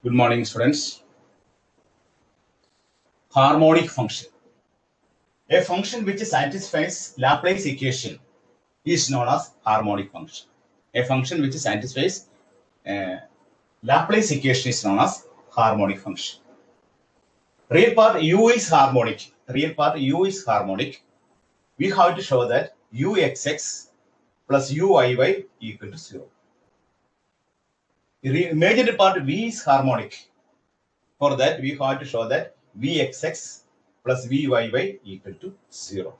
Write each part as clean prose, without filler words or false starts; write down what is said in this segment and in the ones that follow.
Good morning, students. Harmonic function. A function which satisfies Laplace equation is known as harmonic function. A function which satisfies Laplace equation is known as harmonic function. Real part u is harmonic. Real part u is harmonic. We have to show that uxx plus uyy equal to 0. The imaginary part v is harmonic. For that, we have to show that vxx plus vyy equal to 0.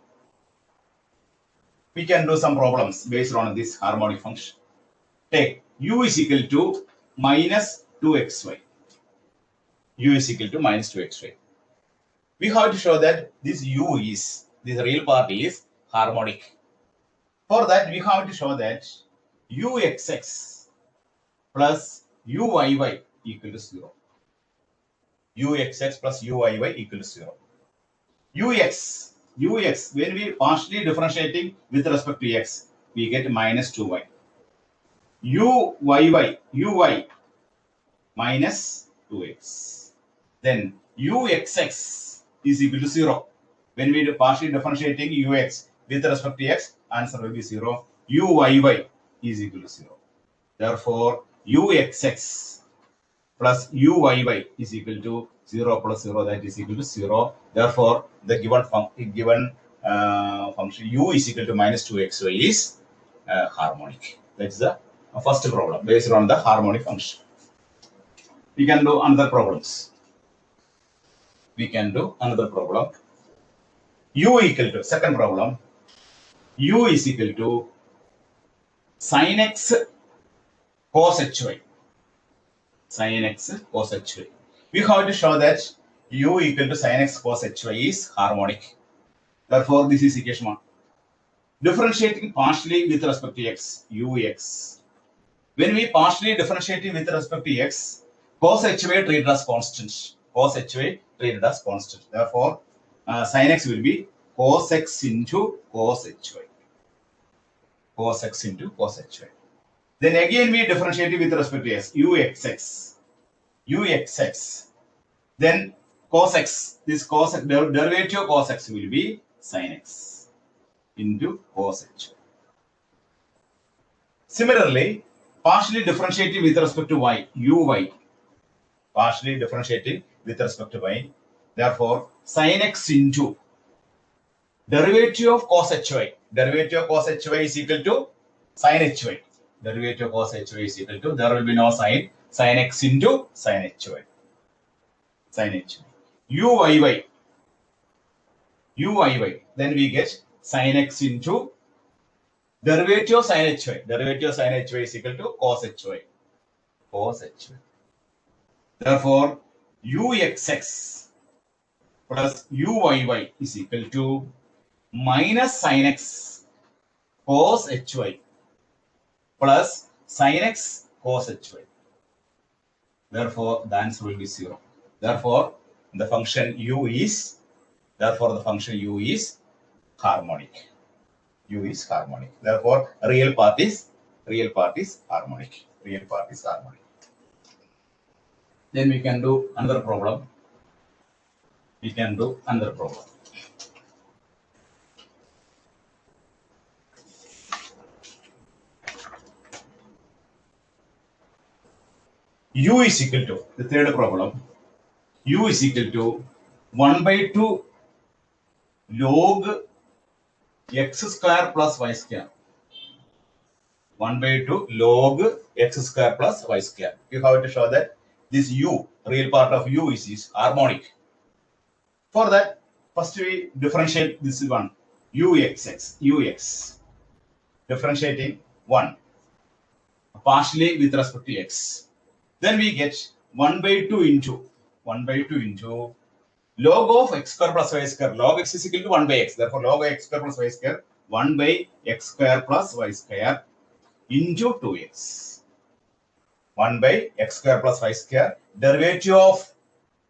We can do some problems based on this harmonic function. Take u is equal to minus 2xy. U is equal to minus 2xy. We have to show that this u is, this real part is harmonic. For that, we have to show that uxx plus uyy equal to 0. uxx plus uyy equal to 0. ux, when we partially differentiating with respect to x, we get minus 2y. uy minus 2x. Then uxx is equal to 0. When we partially differentiating ux with respect to x, answer will be 0. uyy is equal to 0. Therefore, uxx plus uyy is equal to 0 plus 0, that is equal to 0. Therefore, the given function u is equal to minus 2xy is harmonic. That is the first problem based on the harmonic function. We can do another problems. U equal to, second problem, u is equal to sin x cos hy. Sin x cos hy. We have to show that u equal to sin x cos hy is harmonic. Therefore, this is equation 1. Differentiating partially with respect to x, ux. When we partially differentiating with respect to x, cos hy treated as constant. Cos hy treated as constant. Therefore, sin x will be cos x into cos hy. Cos x into cos hy. Then again we differentiate with respect to x, uxx. Then cos x, this cos x, derivative of cos x will be sin x into cos h. Similarly, partially differentiating with respect to y, uy. Partially differentiating with respect to y. Therefore, sin x into derivative of cos hy. Derivative of cos hy is equal to sin hy. Derivative of cos hy is equal to, there will be no sin x into sin hy. Sin hy. uyy. Then we get sin x into derivative of sin hy. Derivative of sin hy is equal to cos hy. Cos hy. Therefore, uxx plus uyy is equal to minus sin x cos hy plus sin x cos hy. Therefore, the answer will be 0. Therefore, the function u is harmonic. U is harmonic. Therefore, real part is harmonic. Real part is harmonic. Then we can do another problem. U is equal to, the third problem, u is equal to 1 by 2 log x square plus y square. 1 by 2 log x square plus y square. You have to show that this u, real part of u is harmonic. For that, first we differentiate this one, ux. Differentiating 1, partially with respect to x. Then we get 1 by 2 into log of x square plus y square. Log x is equal to 1 by x. Therefore, log x square plus y square, 1 by x square plus y square into 2x. 1 by x square plus y square, derivative of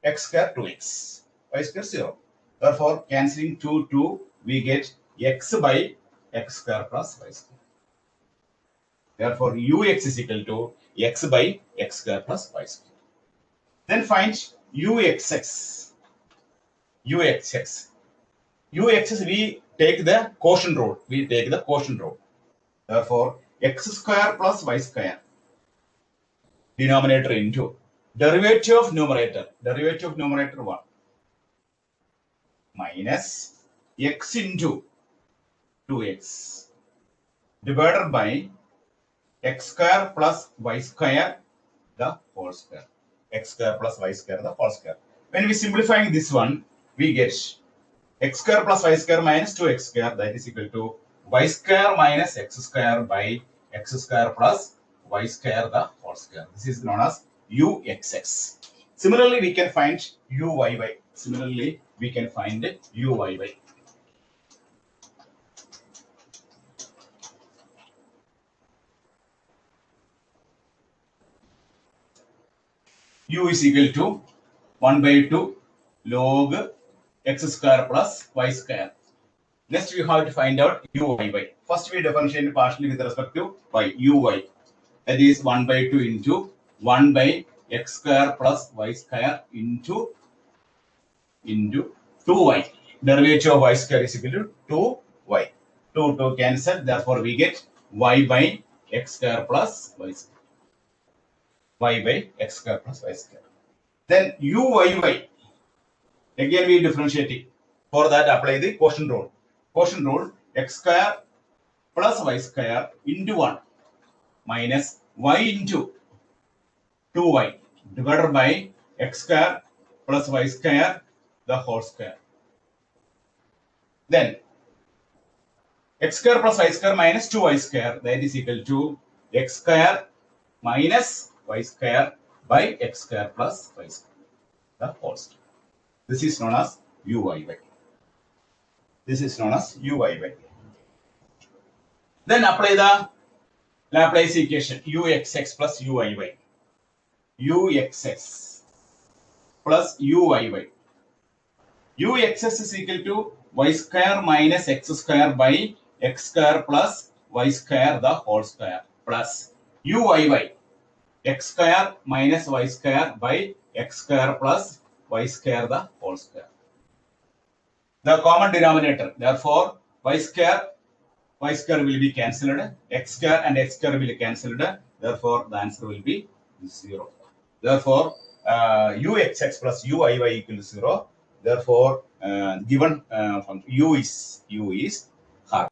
x square 2x. Y square 0. Therefore, cancelling 2, we get x by x square plus y square. Therefore, ux is equal to x by x square plus y square. Then find uxx. Uxx. Uxx, we take the quotient rule. Therefore, x square plus y square, denominator into derivative of numerator. Derivative of numerator 1 minus x into 2x divided by x square plus y square the whole square. X square plus y square the whole square. When we simplifying this one, we get x square plus y square minus 2x square, that is equal to y square minus x square by x square plus y square the whole square. This is known as uxx. Similarly, we can find uyy. U is equal to 1 by 2 log x square plus y square. Next, we have to find out uyy. First, we differentiate partially with respect to y. Uy, that is 1 by 2 into 1 by x square plus y square into 2y. Derivative of y square is equal to 2y. 2 cancel. Therefore, we get y by x square plus y square. Y by x square plus y square. Then uyy. Again, we differentiate it. For that, apply the quotient rule. Quotient rule, x square plus y square into 1 minus y into 2y divided by x square plus y square the whole square. Then x square plus y square minus 2y square, that is equal to x square minus y square by x square plus y square the whole square. This is known as uyy. Then apply the Laplace equation uxx plus uyy. Uxx plus uyy. Uxx is equal to y square minus x square by x square plus y square the whole square plus uyy, x square minus y square by x square plus y square the whole square. The common denominator, therefore y square will be cancelled, x square and x square will be cancelled, therefore the answer will be 0. Therefore, uxx plus uyy equal to 0. Therefore, given function u is hard.